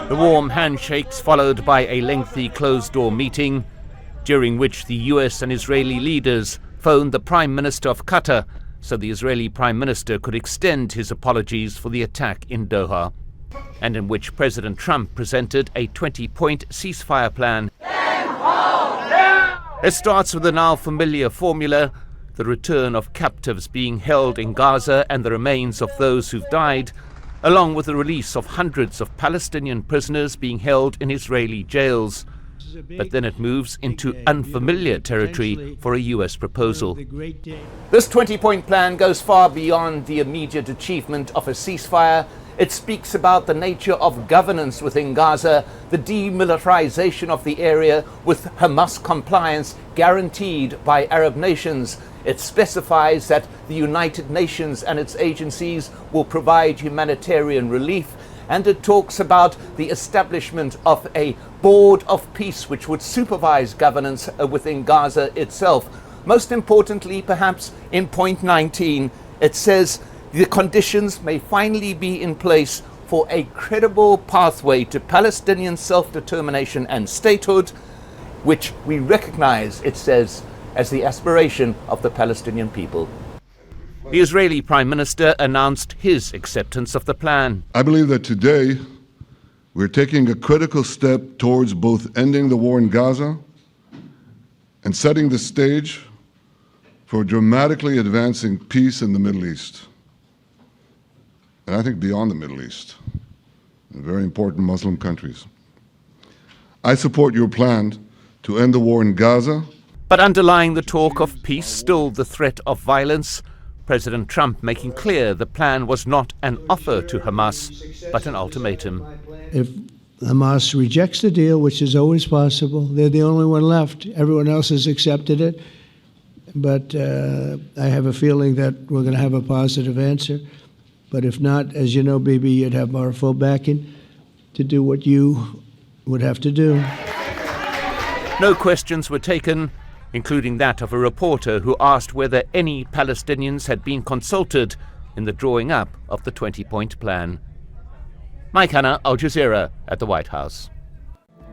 The warm handshakes followed by a lengthy closed-door meeting, during which the US and Israeli leaders phoned the Prime Minister of Qatar so the Israeli Prime Minister could extend his apologies for the attack in Doha, and in which President Trump presented a 20-point ceasefire plan. It starts with the now familiar formula: the return of captives being held in Gaza and the remains of those who've died, along with the release of hundreds of Palestinian prisoners being held in Israeli jails. But then it moves into unfamiliar territory for a US proposal. This 20-point plan goes far beyond the immediate achievement of a ceasefire. It speaks about the nature of governance within Gaza, the demilitarisation of the area with Hamas compliance guaranteed by Arab nations. It specifies that the United Nations and its agencies will provide humanitarian relief, and it talks about the establishment of a board of peace which would supervise governance within Gaza itself. Most importantly, perhaps, in point 19, it says the conditions may finally be in place for a credible pathway to Palestinian self-determination and statehood, which we recognize, it says, as the aspiration of the Palestinian people. The Israeli Prime Minister announced his acceptance of the plan. I believe that today we're taking a critical step towards both ending the war in Gaza and setting the stage for dramatically advancing peace in the Middle East. And I think beyond the Middle East, in very important Muslim countries. I support your plan to end the war in Gaza. But underlying the talk of peace, still the threat of violence, President Trump making clear the plan was not an offer to Hamas, but an ultimatum. If Hamas rejects the deal, which is always possible, they're the only one left. Everyone else has accepted it. But I have a feeling that we're going to have a positive answer. But if not, as you know, Bibi, you'd have our full backing to do what you would have to do. No questions were taken, including that of a reporter who asked whether any Palestinians had been consulted in the drawing up of the 20-point plan. Mike Hanna, Al Jazeera, at the White House.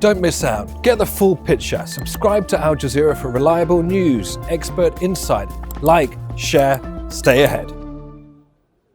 Don't miss out. Get the full picture. Subscribe to Al Jazeera for reliable news, expert insight. Like, share, stay ahead.